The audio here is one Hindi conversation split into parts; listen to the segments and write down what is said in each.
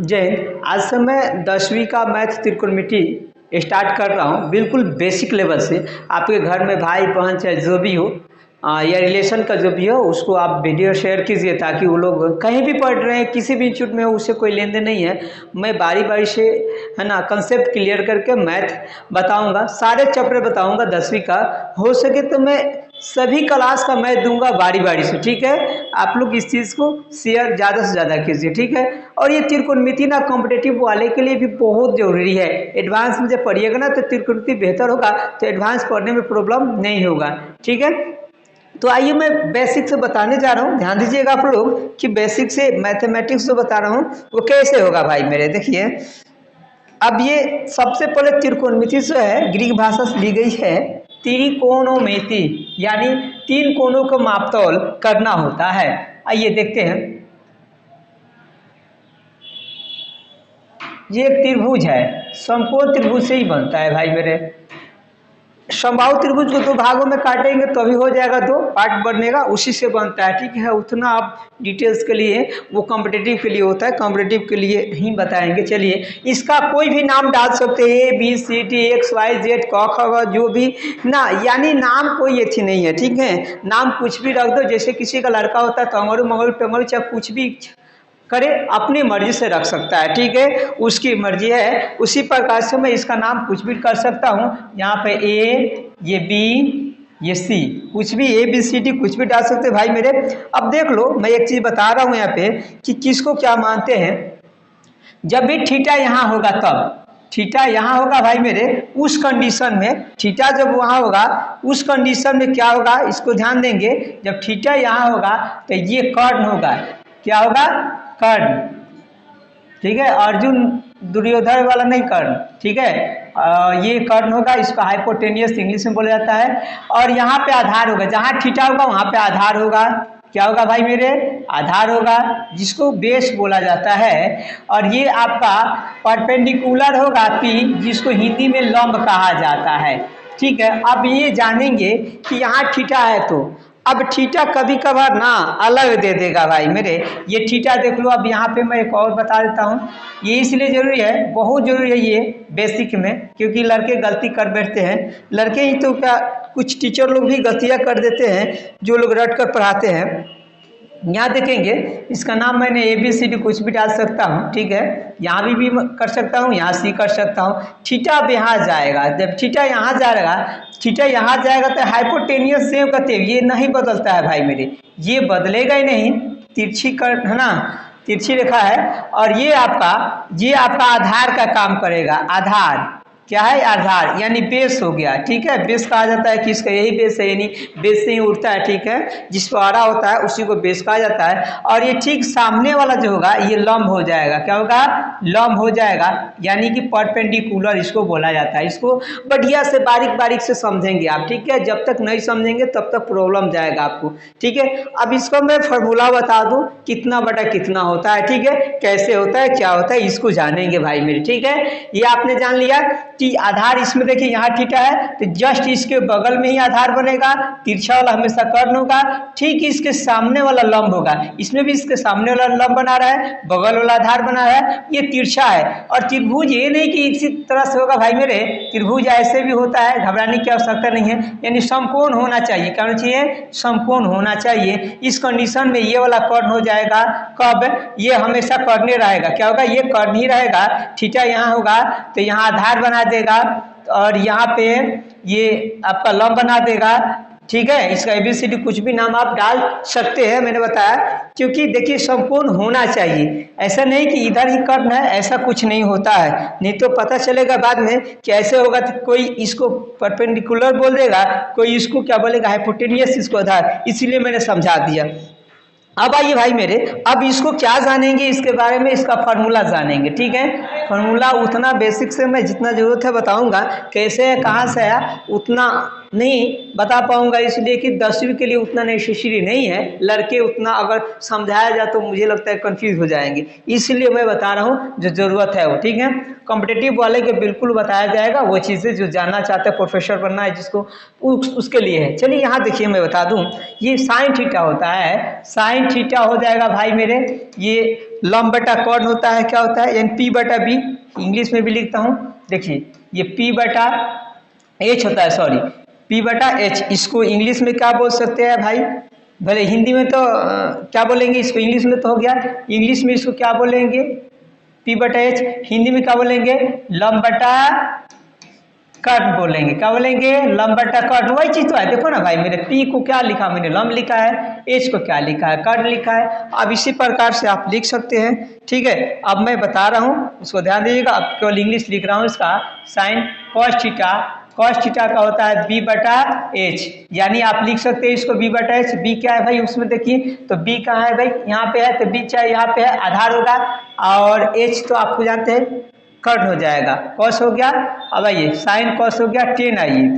जय हिंद। आज से मैं 10वीं का मैथ त्रिकोणमिति स्टार्ट कर रहा हूँ, बिल्कुल बेसिक लेवल से। आपके घर में भाई बहन चाहे जो भी हो या रिलेशन का जो भी हो, उसको आप वीडियो शेयर कीजिए ताकि वो लोग कहीं भी पढ़ रहे हैं, किसी भी इंस्टीट्यूट में हो, उससे कोई लेन देन नहीं है। मैं बारी बारी से है ना कंसेप्ट क्लियर करके मैथ बताऊंगा, सारे चैप्टर बताऊंगा 10वीं का। हो सके तो मैं सभी क्लास का मैथ दूंगा बारी बारी से, ठीक है। आप लोग इस चीज़ को शेयर ज़्यादा से ज़्यादा कीजिए, ठीक है। और ये त्रिकोणमिति ना कॉम्पिटेटिव वाले के लिए भी बहुत जरूरी है। एडवांस में जब पढ़िएगा ना तो त्रिकोणमिति बेहतर होगा, तो एडवांस पढ़ने में प्रॉब्लम नहीं होगा, ठीक है। तो आइए मैं बेसिक से बताने जा रहा हूँ, ध्यान दीजिएगा आप लोग कि बेसिक से मैथमेटिक्स जो बता रहा हूँ वो कैसे होगा भाई मेरे। देखिए, अब ये सबसे पहले त्रिकोणमिति जो है ग्रीक भाषा से ली गई है। त्रिकोणमिति यानी तीन कोणों को मापतोल करना होता है। आइए देखते हैं। ये एक त्रिभुज है, समकोण त्रिभुज से ही बनता है भाई मेरे। समबाहु त्रिभुज को दो भागों में काटेंगे तो भी हो जाएगा, दो पार्ट बनेगा, उसी से बनता है, ठीक है। उतना आप डिटेल्स के लिए वो कॉम्पिटिटिव के लिए होता है, कॉम्पिटिटिव के लिए ही बताएंगे। चलिए, इसका कोई भी नाम डाल सकते हैं, A B C D X Y Z क ख ग जो भी ना, यानी नाम कोई अच्छी नहीं है, ठीक है। नाम कुछ भी रख दो, जैसे किसी का लड़का होता है टंगड़ू मंगड़ू टंगड़ू, चाहे कुछ भी करे अपनी मर्जी से रख सकता है, ठीक है, उसकी मर्जी है। उसी प्रकार से मैं इसका नाम कुछ भी कर सकता हूँ। यहाँ पे ए, ये बी, ये सी, कुछ भी ए बी सी डी कुछ भी डाल सकते हैं भाई मेरे। अब देख लो, मैं एक चीज बता रहा हूँ यहाँ पे कि किसको क्या मानते हैं। जब भी थीटा यहाँ होगा तब थीटा यहाँ होगा भाई मेरे, उस कंडीशन में थीटा जब वहाँ होगा उस कंडीशन में क्या होगा, इसको ध्यान देंगे। जब थीटा यहाँ होगा तो ये कर्ण होगा, क्या होगा, कर्ण, ठीक है। अर्जुन दुर्योधन वाला नहीं, कर्ण, ठीक है। ये कर्ण होगा, इसका हाइपोटेनियस इंग्लिश में बोला जाता है। और यहाँ पे आधार होगा, जहाँ थीटा होगा वहाँ पे आधार होगा, क्या होगा भाई मेरे, आधार होगा, जिसको बेस बोला जाता है। और ये आपका परपेंडिकुलर होगा पी, जिसको हिंदी में लंब कहा जाता है, ठीक है। अब ये जानेंगे कि यहाँ थीटा है, तो अब थीटा कभी कभार ना अलग दे देगा भाई मेरे। ये थीटा देख लो। अब यहाँ पे मैं एक और बता देता हूँ, ये इसलिए जरूरी है, बहुत जरूरी है ये बेसिक में, क्योंकि लड़के गलती कर बैठते हैं। लड़के ही तो क्या, कुछ टीचर लोग भी गलतियाँ कर देते हैं, जो लोग रट कर पढ़ाते हैं। यहाँ देखेंगे, इसका नाम मैंने ए बी सी डी कुछ भी डाल सकता हूँ, ठीक है। यहाँ भी कर सकता हूँ, यहाँ सी कर सकता हूँ। थीटा अब यहाँ जाएगा, जब थीटा यहाँ जाएगा, थीटा यहाँ जाएगा तो हाइपोटेनियस सेम करते हैं, ये नहीं बदलता है भाई मेरे, ये बदलेगा ही नहीं। तिरछी कर है ना, तिरछी रेखा है। और ये आपका आधार का काम करेगा। आधार क्या है, आधार यानी बेस हो गया, ठीक है। बेस कहा जाता है किसका, यही बेस है, यानी बेस से ही उठता है, ठीक है। जिस पर आड़ा होता है उसी को बेस कहा जाता है। और ये ठीक सामने वाला जो होगा ये लंब हो जाएगा, क्या होगा, लंब हो जाएगा, यानी कि परपेंडिकुलर इसको बोला जाता है। इसको बढ़िया से बारीक बारीक से समझेंगे आप, ठीक है। जब तक नहीं समझेंगे तब तक प्रॉब्लम जाएगा आपको, ठीक है। अब इसको मैं फॉर्मूला बता दूं, कितना बटा कितना होता है, ठीक है, कैसे होता है, क्या होता है, इसको जानेंगे भाई मेरे, ठीक है। ये आपने जान लिया कि आधार, इसमें देखिए यहाँ थीटा है तो जस्ट इसके बगल में ही आधार बनेगा, तिरछा वाला हमेशा कर्ण होगा, ठीक इसके सामने वाला लंब होगा। इसमें भी इसके सामने वाला लंब बना रहा है, बगल वाला आधार बना रहा है, ये तिरछा है। और त्रिभुज ये नहीं कि इसी तरह से होगा भाई मेरे, त्रिभुज ऐसे भी होता है, घबराने की आवश्यकता नहीं है। यानी समकोण होना चाहिए, क्या होना चाहिए, समकोण होना चाहिए। इस कंडीशन में ये वाला कर्ण हो जाएगा, कब, ये हमेशा कर्णे रहेगा, क्या होगा, ये कर्ण ही रहेगा। थीटा यहाँ होगा तो यहाँ आधार बना देगा, और यहाँ पे ये आपका लंब बना देगा, ठीक है। इसका एबीसीडी कुछ भी नाम आप डाल सकते हैं, मैंने बताया, क्योंकि देखिए समकोण होना चाहिए। ऐसा नहीं कि इधर ही कर्ण है, ऐसा कुछ नहीं होता है, नहीं तो पता चलेगा बाद में कि ऐसे होगा तो कोई इसको परपेंडिकुलर बोल देगा, कोई इसको क्या बोलेगा, हाइपोटेनियस, इसको आधार, इसीलिए मैंने समझा दिया। अब आइए भाई मेरे, अब इसको क्या जानेंगे, इसके बारे में इसका फार्मूला जानेंगे, ठीक है। फार्मूला उतना बेसिक से मैं जितना जरूरत है बताऊंगा, कैसे है कहाँ से आया उतना नहीं बता पाऊंगा, इसलिए कि 10वीं के लिए उतना नेसेसरी नहीं है। लड़के उतना अगर समझाया जाए तो मुझे लगता है कंफ्यूज हो जाएंगे, इसलिए मैं बता रहा हूँ जो ज़रूरत है वो, ठीक है। कॉम्पिटिटिव वाले के बिल्कुल बताया जाएगा, वो चीज़ें जो जानना चाहते हैं, प्रोफेसर बनना है जिसको, उसके लिए है। चलिए यहाँ देखिए, मैं बता दूँ, ये साइन थीटा होता है, साइन थीटा हो जाएगा भाई मेरे, ये लंब बटा कॉर्ड होता है, क्या होता है, यानी पी बटा बी, इंग्लिश में भी लिखता हूँ। देखिए ये पी बटा एच होता है, सॉरी पी बटा एच, इसको इंग्लिश में क्या बोल सकते हैं भाई, भले हिंदी में तो क्या बोलेंगे इसको, इंग्लिश में तो हो गया, इंग्लिश में इसको क्या बोलेंगे, पी बटा एच, हिंदी में क्या बोलेंगे, लंब बटा कट बोलेंगे, क्या बोलेंगे, लंब बटा कट, वही चीज तो है। देखो ना भाई, मेरे पी को क्या लिखा मैंने, लंब लिखा है, एच को क्या लिखा है, कट लिखा है। अब इसी प्रकार से आप लिख सकते हैं, ठीक है। अब मैं बता रहा हूँ, उसको ध्यान दीजिएगा, अब केवल इंग्लिश लिख रहा हूँ इसका, sine cos theta, cos theta का होता है बी बटा एच, यानी आप लिख सकते हैं इसको बी बटा एच। बी क्या है भाई उसमें देखिए, तो बी कहाँ है भाई, यहाँ पे है, तो बी चाहे यहाँ पे है, आधार होगा, और एच तो आपको जानते हैं कट हो जाएगा, कॉस हो गया। अब आइए साइन कॉस हो गया, टेन, आइए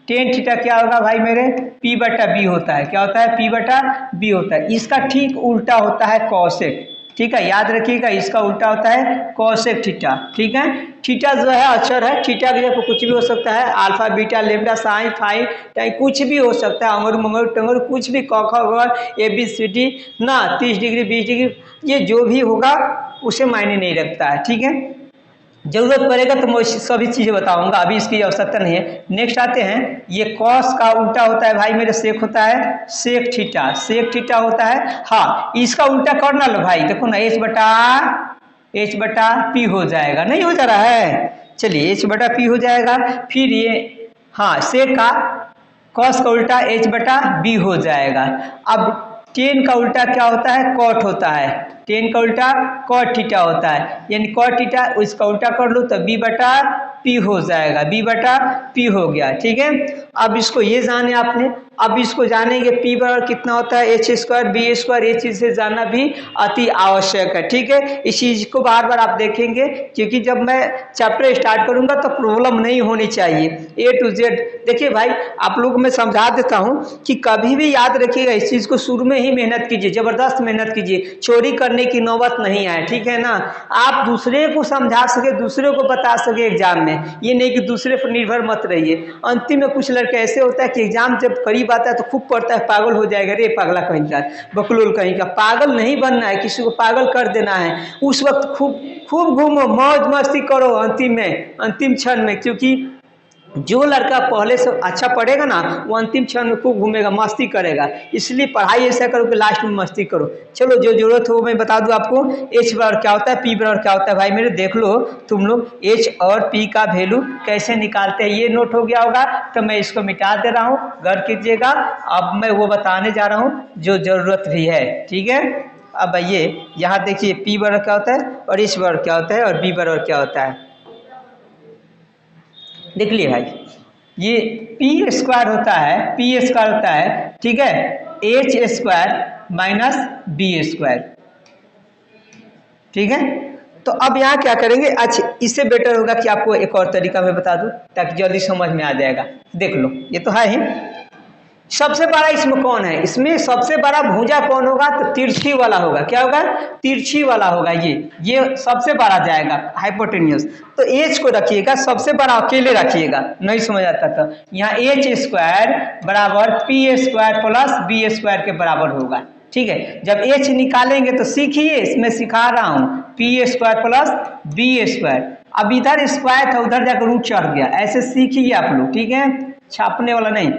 टेन थीटा क्या होगा भाई मेरे, पी बटा बी होता है, क्या होता है, पी बटा बी होता है। इसका ठीक उल्टा होता है कॉसेक, ठीक है, याद रखिएगा, इसका उल्टा होता है कॉसेक थीटा, ठीक है। थीटा जो है अक्षर है, थीटा की जगह कुछ भी हो सकता है, alpha beta lambda sine fine time कुछ भी हो सकता है, अंगूर मंगूर टंगूर कुछ भी, क ख ग ए बी सी डी ना, 30 डिग्री 20 डिग्री, ये जो भी होगा उसे मायने नहीं रखता है, ठीक है। जरूरत पड़ेगा तो मैं सभी चीज़ें बताऊंगा, अभी इसकी आवश्यकता नहीं है। नेक्स्ट आते हैं, ये कॉस का उल्टा होता है भाई मेरे सेक होता है, सेक थीटा, सेक थीटा होता है। हाँ इसका उल्टा करना लो भाई, देखो ना एच बटा पी हो जाएगा, नहीं हो जा रहा है, चलिए एच बटा पी हो जाएगा। फिर ये हाँ सेक का कॉस का उल्टा एच बटा बी हो जाएगा। अब टेन का उल्टा क्या होता है, कॉट होता है, टेन का उल्टा कॉट थीटा होता है, यानी कॉट थीटा, उसका उल्टा कर लो तो बी बटा पी हो जाएगा, बी बटा पी हो गया, ठीक है। अब इसको ये जाने आपने, अब इसको जानेंगे पी बराबर कितना होता है, एच स्क्वायर बी स्क्वायर, ये चीज़ से जानना भी अति आवश्यक है, ठीक है। इस चीज़ को बार बार आप देखेंगे, क्योंकि जब मैं चैप्टर स्टार्ट करूंगा तो प्रॉब्लम नहीं होनी चाहिए, ए टू जेड। देखिए भाई आप लोग मैं समझा देता हूँ कि कभी भी याद रखिएगा, इस चीज़ को शुरू में ही मेहनत कीजिए, जबरदस्त मेहनत कीजिए, चोरी करने की नौबत नहीं आए, ठीक है ना। आप दूसरे को समझा सके, दूसरे को बता सके एग्जाम में, ये नहीं कि दूसरे पर निर्भर मत रहिए। अंतिम में कुछ लड़के ऐसे होता है कि एग्जाम जब करीब आता है तो खूब पढ़ता है, पागल हो जाएगा, रे पागला कहीं का, बकलोल कहीं का। पागल नहीं बनना है, किसी को पागल कर देना है। उस वक्त खूब खूब घूमो, मौज मस्ती करो अंतिम में, अंतिम क्षण में, क्योंकि जो लड़का पहले से अच्छा पढ़ेगा ना वो अंतिम क्षण में खूब घूमेगा, मस्ती करेगा। इसलिए पढ़ाई ऐसा करो कि लास्ट में मस्ती करो। चलो जो जरूरत हो मैं बता दूं आपको, एच बराबर क्या होता है, पी बराबर क्या होता है, भाई मेरे देख लो तुम लोग, एच और पी का वैल्यू कैसे निकालते हैं, ये नोट हो गया होगा, तो मैं इसको मिटा दे रहा हूँ, गौर कीजिएगा। अब मैं वो बताने जा रहा हूँ जो जरूरत भी है, ठीक है। अब ये यहाँ देखिए पी बराबर क्या होता है और एच बराबर क्या होता है और बी बराबर क्या होता है, देख लिए भाई। ये पी स्क्वायर होता है, पी स्क्वायर होता है, ठीक है, H square minus B square, ठीक है। तो अब यहाँ क्या करेंगे, अच्छा इससे बेटर होगा कि आपको एक और तरीका मैं बता दूं ताकि जल्दी समझ में आ जाएगा। देख लो ये तो है ही, सबसे बड़ा इसमें कौन है, इसमें सबसे बड़ा भुजा कौन होगा, तो तिरछी वाला होगा, क्या होगा, तिरछी वाला होगा, ये सबसे बड़ा जाएगा हाइपोटेन्यूस। तो एच को रखिएगा सबसे बड़ा अकेले रखिएगा, नहीं समझ आता तो यहाँ एच स्क्वायर बराबर P square plus B square के बराबर होगा, ठीक है। जब एच निकालेंगे तो सीखिए, इसमें सिखा रहा हूँ, P square plus B square. अब इधर स्क्वायर था उधर जाकर रूट चढ़ गया, ऐसे सीखिए आप लोग, ठीक है, छापने वाला नहीं।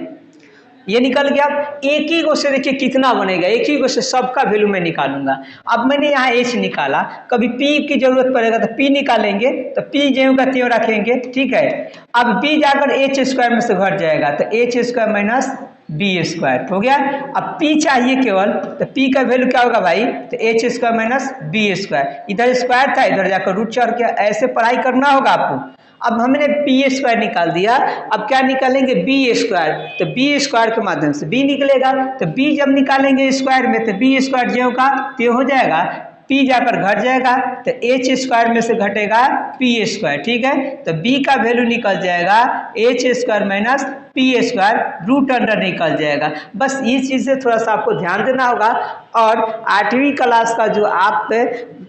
ये निकल गया, एक ही को से देखिए कितना बनेगा, एक ही को से सबका वैल्यू मैं निकालूंगा। अब मैंने यहाँ एच निकाला, कभी पी की जरूरत पड़ेगा तो पी निकालेंगे, तो पी ज्यों का त्यों रखेंगे, ठीक है। अब बी जाकर एच स्क्वायर में से घट जाएगा, तो H square minus B square हो गया। अब पी चाहिए केवल, तो पी का वैल्यू क्या होगा भाई, तो H square minus B square, इधर स्क्वायर था इधर जाकर रूट चढ़ गया, ऐसे पढ़ाई करना होगा आपको। अब हमने पी स्क्वायर निकाल दिया, अब क्या निकालेंगे, बी स्क्वायर, तो बी स्क्वायर के माध्यम से बी निकलेगा, तो बी जब निकालेंगे स्क्वायर में तो बी स्क्वायर ज्यों का त्यों हो जाएगा, पी जाकर घट जाएगा, तो एच स्क्वायर में से घटेगा पी स्क्वायर, ठीक है। तो बी का वैल्यू निकल जाएगा H square minus P square, root under निकल जाएगा। बस ये चीज़ें थोड़ा सा आपको ध्यान देना होगा। और 8वीं क्लास का जो आप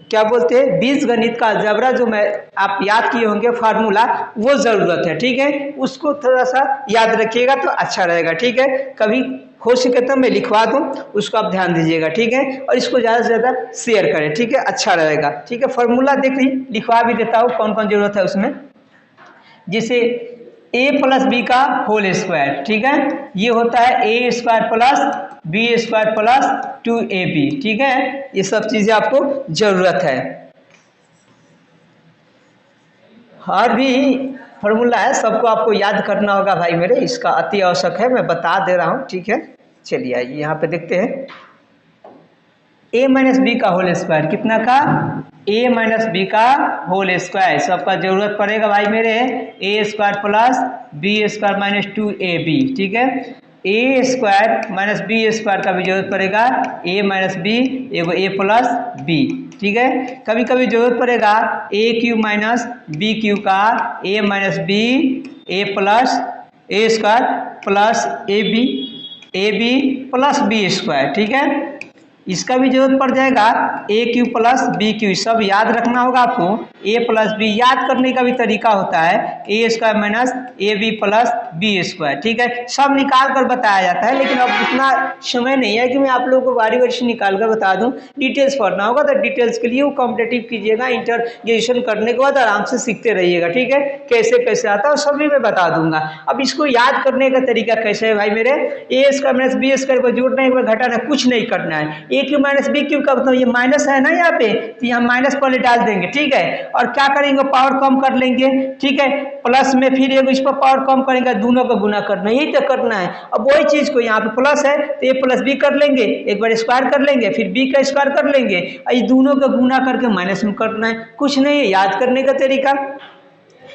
क्या बोलते हैं बीज गणित का अलजेब्रा जो मैं आप याद किए होंगे फार्मूला, वो ज़रूरत है, ठीक है, उसको थोड़ा सा याद रखिएगा तो अच्छा रहेगा, ठीक है। कभी हो सके तो मैं लिखवा दूँ, उसको आप ध्यान दीजिएगा, ठीक है। और इसको ज़्यादा से ज़्यादा शेयर करें, ठीक है, अच्छा रहेगा, ठीक है। फॉर्मूला देख ली, लिखवा भी देता हूँ कौन कौन जरूरत है उसमें। जैसे a प्लस बी का होल स्क्वायर, ठीक है, ये होता है A square plus B square plus 2ab, ठीक है। ये सब चीज़ें आपको जरूरत है। और भी फॉर्मूला है, सबको आपको याद करना होगा भाई मेरे, इसका अति आवश्यक है, मैं बता दे रहा हूँ, ठीक है। चलिए आइए यहाँ पे देखते हैं। a माइनस बी का होल स्क्वायर कितना का, a माइनस बी का होल स्क्वायर, सबका जरूरत पड़ेगा भाई मेरे A square plus B square minus 2ab, ठीक है। A square minus B square का भी जरूरत पड़ेगा, a माइनस बी एगो a प्लस बी, ठीक है। कभी कभी जरूरत पड़ेगा A cube minus B cube का, a minus B A plus A square plus A B plus B square, ठीक है। इसका भी जरूरत पड़ जाएगा ए क्यू प्लस बी क्यू, सब याद रखना होगा आपको। ए प्लस बी याद करने का भी तरीका होता है A square minus A B plus B square, ठीक है। सब निकाल कर बताया जाता है, लेकिन अब उतना समय नहीं है कि मैं आप लोगों को बारी बारी से निकाल कर बता दूं। डिटेल्स पढ़ना होगा तो डिटेल्स के लिए वो कॉम्पिटेटिव कीजिएगा, इंटर ग्रेजुएशन करने के बाद आराम से सीखते रहिएगा, ठीक है। कैसे कैसे आता है सभी मैं बता दूंगा। अब इसको याद करने का तरीका कैसे है भाई मेरे, A square minus B square को जोड़ना है, घटाना, कुछ नहीं करना है। A cube minus B cube का मतलब ये माइनस है ना यहाँ पे, तो यहाँ माइनस पहले डाल देंगे, ठीक है। और क्या करेंगे, पावर कम कर लेंगे, ठीक है। प्लस में फिर इस पर पावर कम करेंगे, दोनों का गुना करना है, यही तो करना है। अब वही चीज को यहाँ पे प्लस है तो ए प्लस बी कर लेंगे, एक बार स्क्वायर कर लेंगे, फिर बी का स्क्वायर कर लेंगे, ये दोनों का गुना करके माइनस में करना है, कुछ नहीं है, याद करने का तरीका।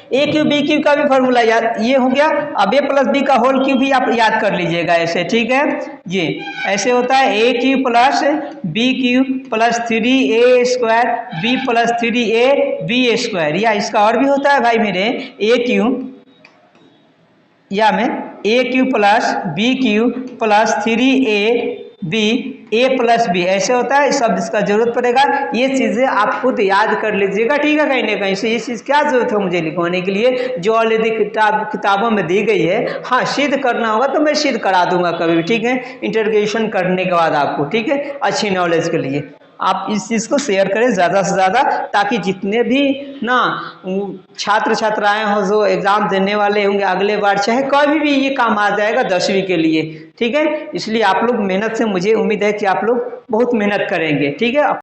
ए क्यू बी क्यू का भी फॉर्मूला याद, ये हो गया। अब ए प्लस बी का होल क्यू भी आप याद कर लीजिएगा ऐसे, ठीक है। ये ऐसे होता है A cube plus B cube plus 3a square B plus 3a B square, या इसका और भी होता है भाई मेरे ए क्यू, या में A cube plus B cube plus 3a B A plus B, ऐसे होता है। सब इसका जरूरत पड़ेगा, ये चीज़ें आप खुद याद कर लीजिएगा, ठीक है। कहीं ना कहीं से ये चीज़ क्या जरूरत है मुझे लिखवाने के लिए, जो ऑलरेडी किताबों में दी गई है। हाँ, सिद्ध करना होगा तो मैं सिद्ध करा दूंगा कभी भी, ठीक है, इंटरग्रेशन करने के बाद आपको, ठीक है, अच्छी नॉलेज के लिए। आप इस चीज़ को शेयर करें ज़्यादा से ज़्यादा, ताकि जितने भी ना छात्र छात्राएं हो जो एग्ज़ाम देने वाले होंगे अगले बार, चाहे कभी भी ये काम आ जाएगा 10वीं के लिए, ठीक है। इसलिए आप लोग मेहनत से, मुझे उम्मीद है कि आप लोग बहुत मेहनत करेंगे, ठीक है।